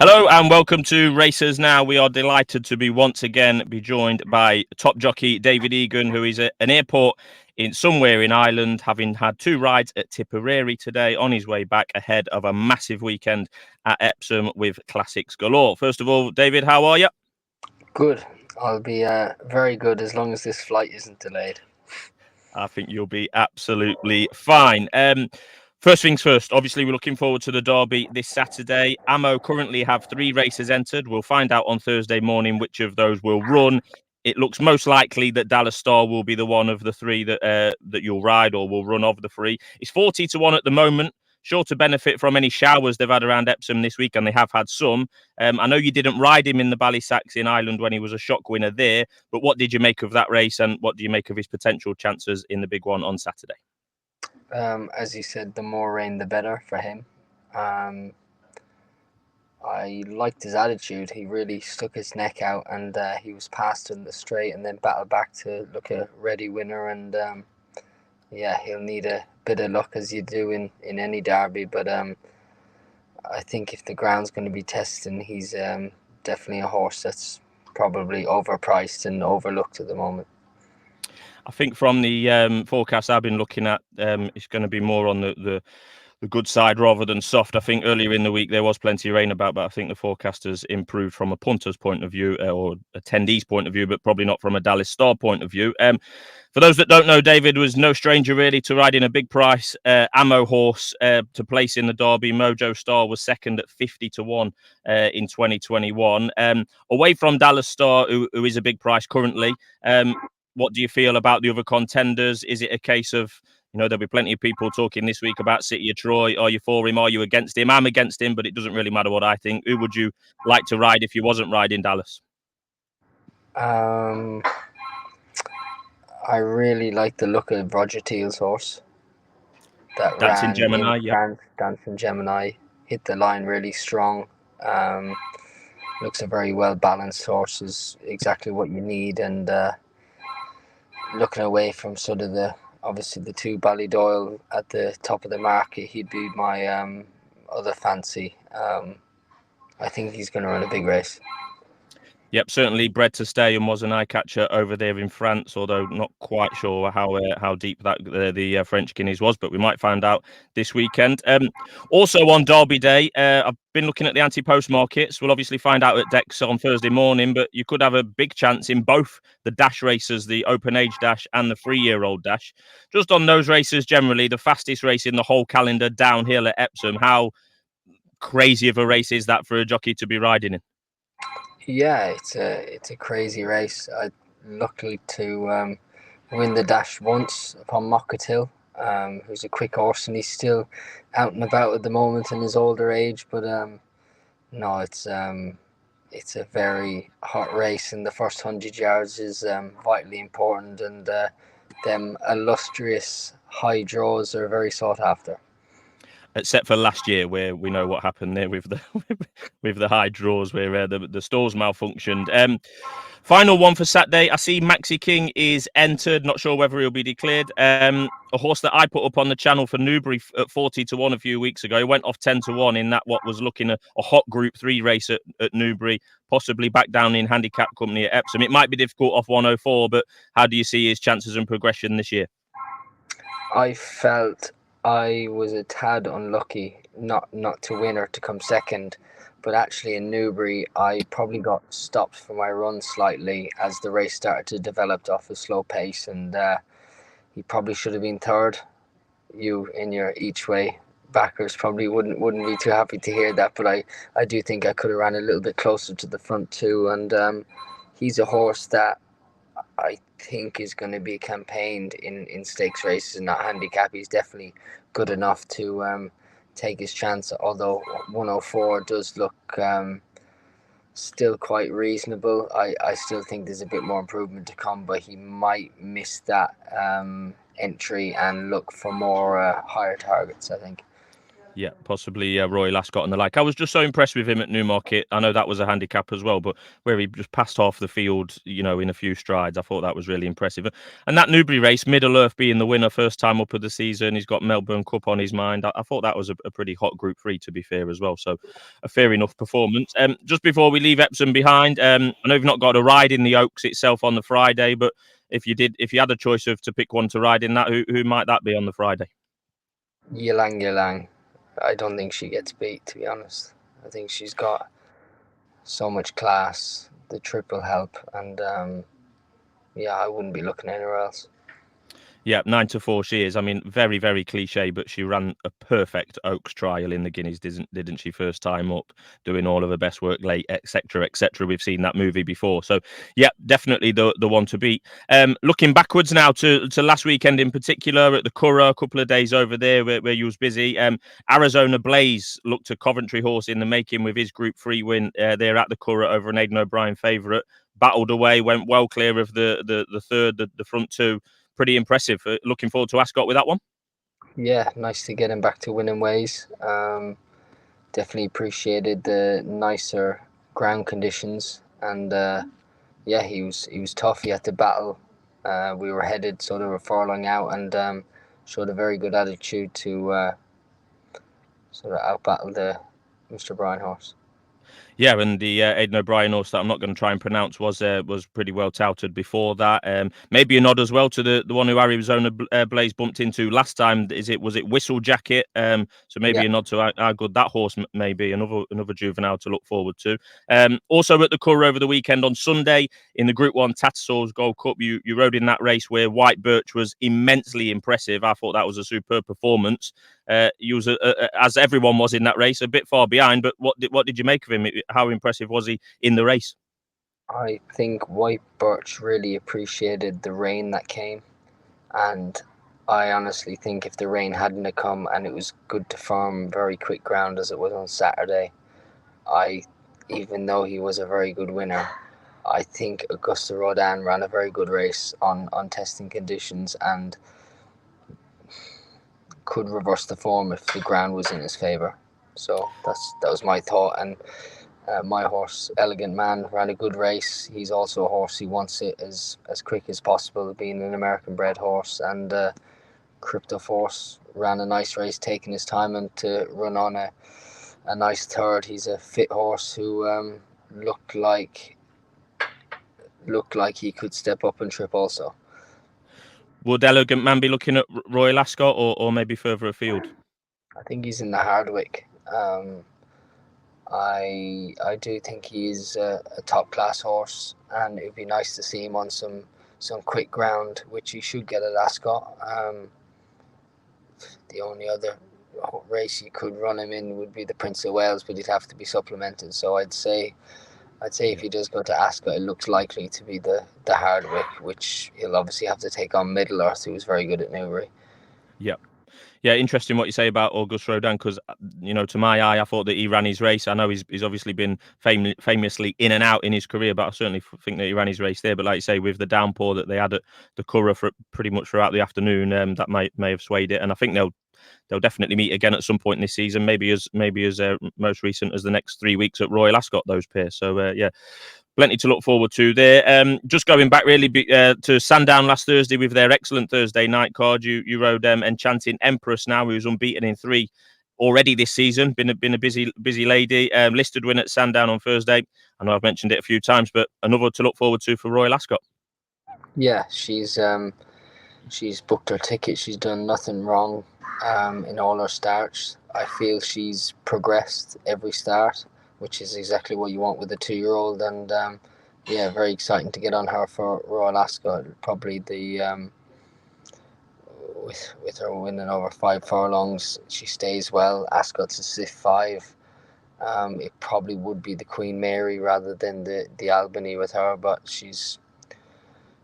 Hello and welcome to Racers Now. We are delighted to be once again be joined by top jockey David Egan, who is at an airport in somewhere in Ireland, having had two rides at Tipperary today on his way back ahead of a massive weekend at Epsom with classics galore. First of all, David, how are you? Good. I'll be very good as long as this flight isn't delayed. I think you'll be absolutely fine. First things first, obviously, we're looking forward to the Derby this Saturday. Ammo currently have three races entered. We'll find out on Thursday morning which of those will run. It looks most likely that Dallas Star will be the one of the three that you'll ride or will run of the three. It's 40-1 at the moment. Sure to benefit from any showers they've had around Epsom this week, and they have had some. I know you didn't ride him in the Ballysacks in Ireland when he was a shock winner there, but what did you make of that race, and what do you make of his potential chances in the big one on Saturday? As you said, the more rain, the better for him. I liked his attitude. He really stuck his neck out, and he was past in the straight, and then battled back to look a ready winner. And he'll need a bit of luck as you do in any derby. But I think if the ground's going to be testing, he's definitely a horse that's probably overpriced and overlooked at the moment. I think from the forecast I've been looking at, it's going to be more on the good side rather than soft. I think earlier in the week there was plenty of rain about, but I think the forecasters improved from a punter's point of view or attendees' point of view, but probably not from a Dallas Star point of view. For those that don't know, David was no stranger really to riding a big price ammo horse to place in the Derby. Mojo Star was second at 50-1 in 2021. Away from Dallas Star, who is a big price currently. What do you feel about the other contenders? Is it a case of, there'll be plenty of people talking this week about City of Troy. Are you for him? Are you against him? I'm against him, but it doesn't really matter what I think. Who would you like to ride if you wasn't riding Dallas? I really like the look of Roger Teal's horse that Dancing ran in Gemini, yeah. France, Dancing Gemini, hit the line really strong. Looks a very well balanced horse, is exactly what you need. And looking away from sort of obviously the two Ballydoyle at the top of the market, he'd be my other fancy. I think he's going to run a big race. Yep, certainly bred to stay and was an eye catcher over there in France, although not quite sure how deep that the French Guineas was, but we might find out this weekend. Also on Derby Day, I've been looking at the anti-post markets. We'll obviously find out at Dex on Thursday morning, but you could have a big chance in both the dash races, the open age dash and the 3-year-old dash. Just on those races generally, the fastest race in the whole calendar downhill at Epsom. How crazy of a race is that for a jockey to be riding in? Yeah, it's a crazy race. I lucky to win the dash once upon Mockett, who's a quick horse, and he's still out and about at the moment in his older age. But no, it's a very hot race, and the first 100 yards is vitally important, and them illustrious high draws are very sought after. Except for last year, where we know what happened there with the with the high draws, where the stalls malfunctioned. Final one for Saturday. I see Maxi King is entered. Not sure whether he'll be declared. A horse that I put up on the channel for Newbury at 40-1 a few weeks ago. He went off 10-1 in that what was looking a hot Group 3 race at Newbury, possibly back down in handicap company at Epsom. It might be difficult off 104, but how do you see his chances and progression this year? I felt I was a tad unlucky not to win or to come second, but actually in Newbury I probably got stopped for my run slightly as the race started to develop off a slow pace, and he probably should have been third. You in your each way backers probably wouldn't be too happy to hear that, but I do think I could have ran a little bit closer to the front too, and he's a horse that I think is going to be campaigned in stakes races and not handicap. He's definitely good enough to take his chance, although 104 does look still quite reasonable. I still think there's a bit more improvement to come, but he might miss that entry and look for more higher targets, I think. Yeah, possibly Royal Ascot and the like. I was just so impressed with him at Newmarket. I know that was a handicap as well, but where he just passed half the field, in a few strides, I thought that was really impressive. And that Newbury race, Middle Earth being the winner, first time up of the season, he's got Melbourne Cup on his mind. I thought that was a pretty hot Group 3, to be fair, as well. So a fair enough performance. Just before we leave Epsom behind, I know you've not got a ride in the Oaks itself on the Friday, but if you had a choice of to pick one to ride in that, who might that be on the Friday? Yilang Yilang. I don't think she gets beat, to be honest. I think she's got so much class. The triple help, and yeah, I wouldn't be looking anywhere else. Yeah, 9 to 4 she is. I mean, very, very cliche, but she ran a perfect Oaks trial in the Guineas, didn't she? First time up, doing all of her best work late, etc., etc. We've seen that movie before, so yeah, definitely the one to beat. Looking backwards now to last weekend in particular at the Curragh, a couple of days over there where you was busy. Arizona Blaze looked a Coventry horse in the making with his Group 3 win there at the Curragh over an Aidan O'Brien favourite. Battled away, went well clear of the third, the front two. Pretty impressive. Looking forward to Ascot with that one. Yeah, nice to get him back to winning ways. Definitely appreciated the nicer ground conditions, and yeah, he was tough. He had to battle. We were headed sort of a furlong out, and showed a very good attitude to sort of outbattle the Mr. Bryan horse. Yeah, and the Aidan O'Brien horse that I'm not going to try and pronounce was pretty well touted before that. Maybe a nod as well to the one who Arizona Blaze bumped into last time. Was it Whistle Jacket? So maybe Yeah, a nod to how good that horse may be. Another juvenile to look forward to. Also at the Curragh over the weekend on Sunday in the Group 1 Tattersalls Gold Cup, you rode in that race where White Birch was immensely impressive. I thought that was a superb performance. He was, as everyone was in that race, a bit far behind. But what did you make of him? How impressive was he in the race? I think White Birch really appreciated the rain that came, and I honestly think if the rain hadn't have come and it was good to firm, very quick ground as it was on Saturday, I, even though he was a very good winner, I think Augusta Rodin ran a very good race on testing conditions and could reverse the form if the ground was in his favour. So that was my thought. And my horse, Elegant Man, ran a good race. He's also a horse who wants it as quick as possible, being an American bred horse. And Crypto Force ran a nice race, taking his time and to run on a nice third. He's a fit horse who looked like he could step up and trip also. Would Elegant Man be looking at Royal Ascot or maybe further afield? I think he's in the Hardwick. I do think he's a top class horse, and it'd be nice to see him on some quick ground, which he should get at Ascot. The only other race you could run him in would be the Prince of Wales, but he'd have to be supplemented. So I'd say if he does go to Ascot, it looks likely to be the Hardwick, which he'll obviously have to take on Middle Earth, who was very good at Newbury. Yeah. Yeah, interesting what you say about Auguste Rodin because, to my eye, I thought that he ran his race. I know he's obviously been famously in and out in his career, but I certainly think that he ran his race there. But like you say, with the downpour that they had at the Curragh for pretty much throughout the afternoon, that may have swayed it. And I think they'll definitely meet again at some point this season. Maybe as most recent as the next 3 weeks at Royal Ascot, those pairs. So yeah, plenty to look forward to there. Just going back really to Sandown last Thursday with their excellent Thursday night card. You rode Enchanting Empress now, who's unbeaten in 3 already this season. Been a busy lady. Listed win at Sandown on Thursday. I know I've mentioned it a few times, but another to look forward to for Royal Ascot. Yeah, she's booked her ticket. She's done nothing wrong in all her starts. I feel she's progressed every start, which is exactly what you want with a 2-year-old. And yeah, very exciting to get on her for Royal Ascot. Probably the with her winning over 5 furlongs, she stays well. Ascot's a stiff 5. It probably would be the Queen Mary rather than the Albany with her, but she's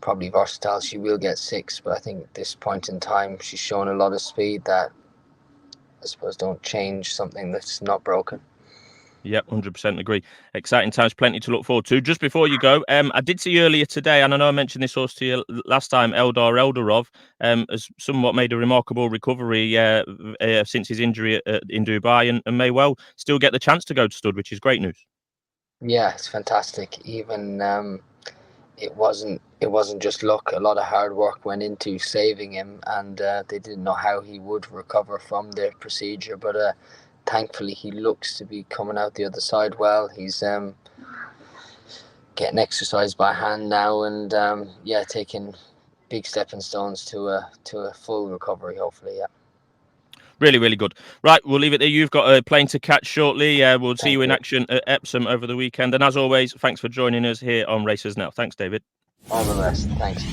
probably versatile. She will get 6, but I think at this point in time, she's shown a lot of speed that I suppose don't change something that's not broken. Yep, 100% agree. Exciting times, plenty to look forward to. Just before you go, I did see earlier today, and I know I mentioned this horse to you last time, Eldar Eldarov, has somewhat made a remarkable recovery since his injury in Dubai, and may well still get the chance to go to stud, which is great news. Yeah, it's fantastic. Even it wasn't just luck. A lot of hard work went into saving him, and they didn't know how he would recover from the procedure. But thankfully, he looks to be coming out the other side well. He's getting exercise by hand now, and taking big stepping stones to a full recovery. Hopefully, yeah. Really, really good. Right, we'll leave it there. You've got a plane to catch shortly. We'll see Thank you in you. action at Epsom over the weekend. And as always, thanks for joining us here on Racers Now. Thanks, David. All the best. Thanks.